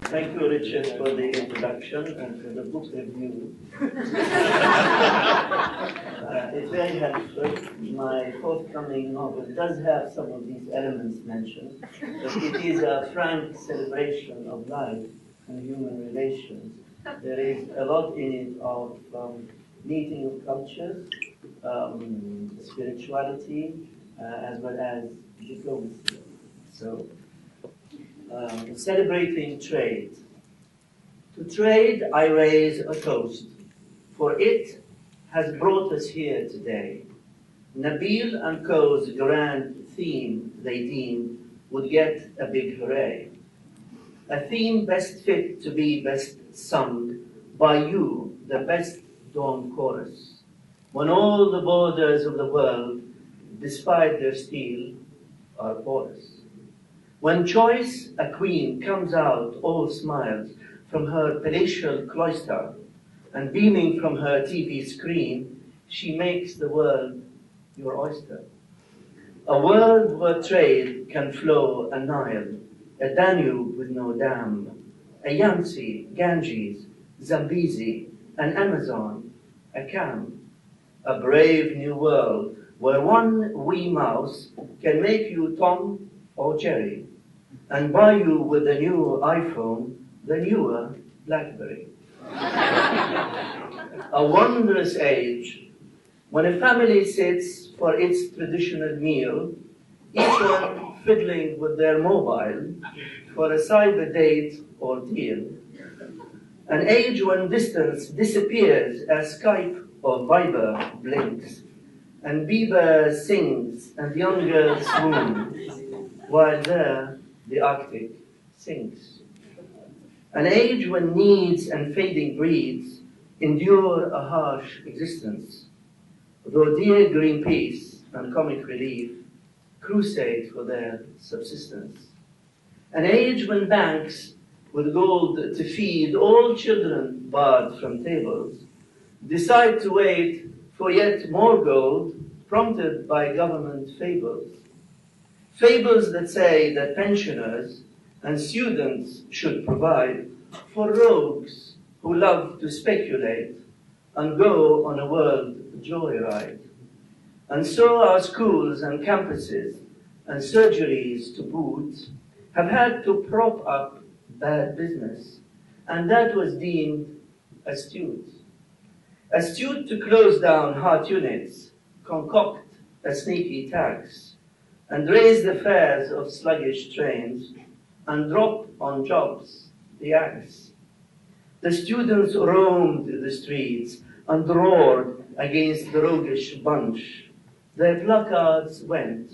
Thank you, Richard, for the introduction and for the book review. It's very helpful. My forthcoming novel does have some of these elements mentioned, but it is a frank celebration of life and human relations. There is a lot in it of meeting of cultures, spirituality, as well as diplomacy. So, celebrating trade. To trade, I raise a toast, for it has brought us here today. Nabil and Co.'s grand theme, they deemed, would get a big hooray. A theme best fit to be best sung by you, the best dawn chorus, when all the borders of the world, despite their steel, are porous. When choice, a queen, comes out all smiles from her palatial cloister, and beaming from her TV screen, she makes the world your oyster. A world where trade can flow a Nile, a Danube with no dam, a Yangtze, Ganges, Zambezi, an Amazon, a Cam. A brave new world where one wee mouse can make you Tom or Jerry, and buy you with the new iPhone, the newer BlackBerry. A wondrous age, when a family sits for its traditional meal, each one fiddling with their mobile for a cyber date or deal. An age when distance disappears as Skype or Viber blinks, and Bieber sings and young girls swoon, while there the Arctic sinks. An age when needs and fading breeds endure a harsh existence, though dear Greenpeace and Comic Relief crusade for their subsistence. An age when banks, with gold to feed all children barred from tables, decide to wait for yet more gold, prompted by government fables. Fables that say that pensioners and students should provide for rogues who love to speculate and go on a world joyride. And so our schools and campuses and surgeries to boot have had to prop up bad business, and that was deemed astute. Astute to close down heart units, concoct a sneaky tax, and raise the fares of sluggish trains, and drop on jobs the axe. The students roamed the streets and roared against the roguish bunch. Their placards went.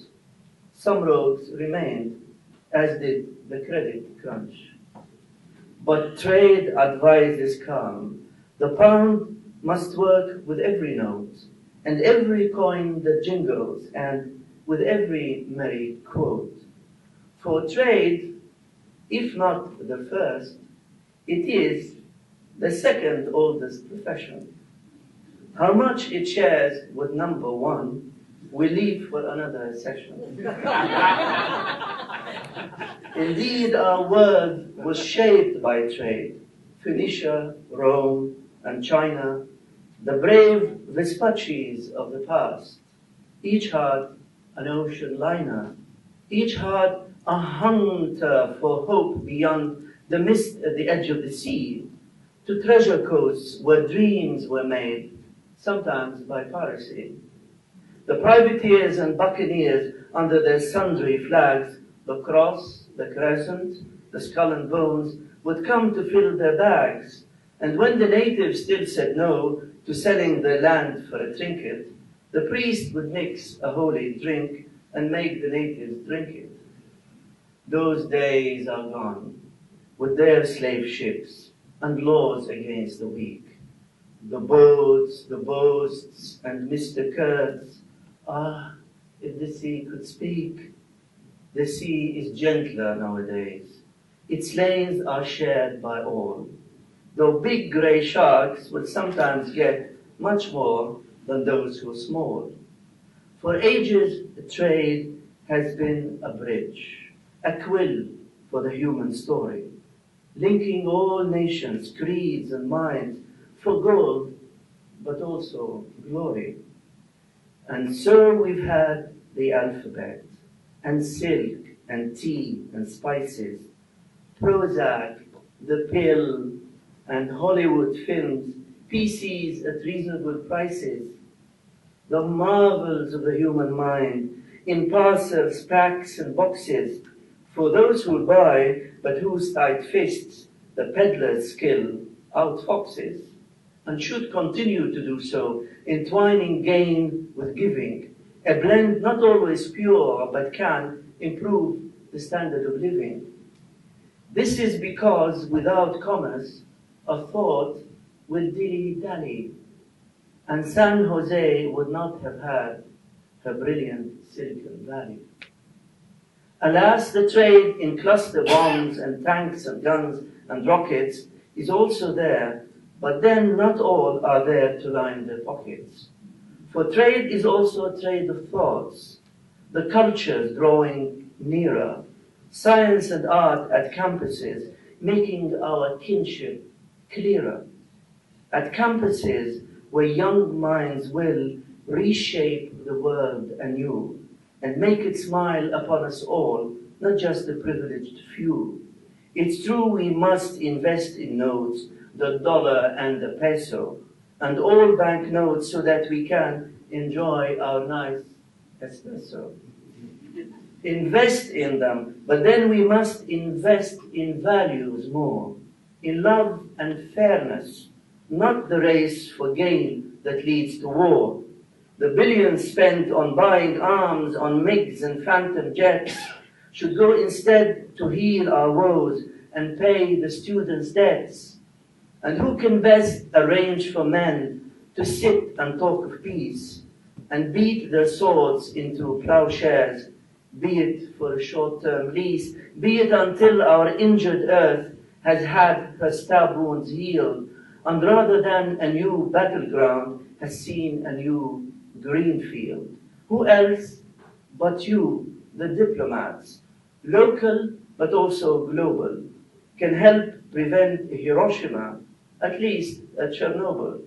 Some rogues remained, as did the credit crunch. But trade advises calm. The pound must work with every note, and every coin that jingles, and with every merry quote. For trade, if not the first, it is the second oldest profession. How much it shares with number one, we leave for another session. Indeed, our world was shaped by trade. Phoenicia, Rome, and China, the brave Vespucci's of the past, each had an ocean liner, each had a hunter for hope beyond the mist at the edge of the sea, to treasure coasts where dreams were made, sometimes by piracy. The privateers and buccaneers under their sundry flags, the cross, the crescent, the skull and bones, would come to fill their bags. And when the natives still said no to selling their land for a trinket, the priest would mix a holy drink and make the natives drink it. Those days are gone, with their slave ships and laws against the weak. The boats, the boasts, and Mr. Kurtz. Ah, if the sea could speak. The sea is gentler nowadays. Its lanes are shared by all, though big grey sharks will sometimes get much more than those who are small. For ages, trade has been a bridge, a quill for the human story. linking all nations, creeds, and minds for gold, but also glory. And so we've had the alphabet, and silk, and tea, and spices, Prozac, the pill, and Hollywood films, PCs at reasonable prices, the marvels of the human mind, in parcels, packs, and boxes, for those who buy, but whose tight fists the peddler's skill outfoxes, and should continue to do so, entwining gain with giving, a blend not always pure, but can improve the standard of living. This is because without commerce, a thought will dilly-dally, and San Jose would not have had her brilliant Silicon Valley. Alas, the trade in cluster bombs and tanks and guns and rockets is also there, but then not all are there to line their pockets. For trade is also a trade of thoughts, the cultures drawing nearer, science and art at campuses, making our kinship clearer. At campuses where young minds will reshape the world anew and make it smile upon us all, not just the privileged few. It's true we must invest in notes, the dollar and the peso, and all banknotes so that we can enjoy our nice espresso. Invest in them, but then we must invest in values more, in love and fairness, not the race for gain that leads to war. The billions spent on buying arms, on MiGs and phantom jets, should go instead to heal our woes and pay the students' debts. And who can best arrange for men to sit and talk of peace and beat their swords into plowshares, be it for a short-term lease, be it until our injured earth has had her stab wounds healed, and rather than a new battleground has seen a new green field. Who else but you, the diplomats, local but also global, can help prevent Hiroshima, at least at Chernobyl,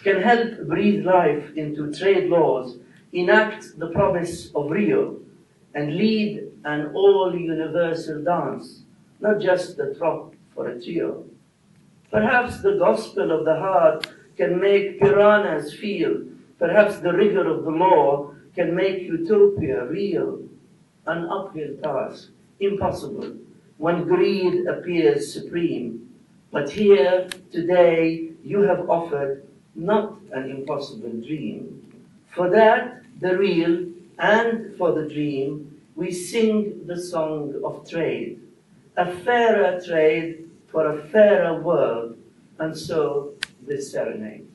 can help breathe life into trade laws, enact the promise of Rio, and lead an all-universal dance, not just the trot for a trio. Perhaps the gospel of the heart can make piranhas feel. Perhaps the rigor of the law can make utopia real. An uphill task, impossible, when greed appears supreme. But here, today, you have offered not an impossible dream. For that, the real, and for the dream, we sing the song of trade. A fairer trade for a fairer world, and so this serenade.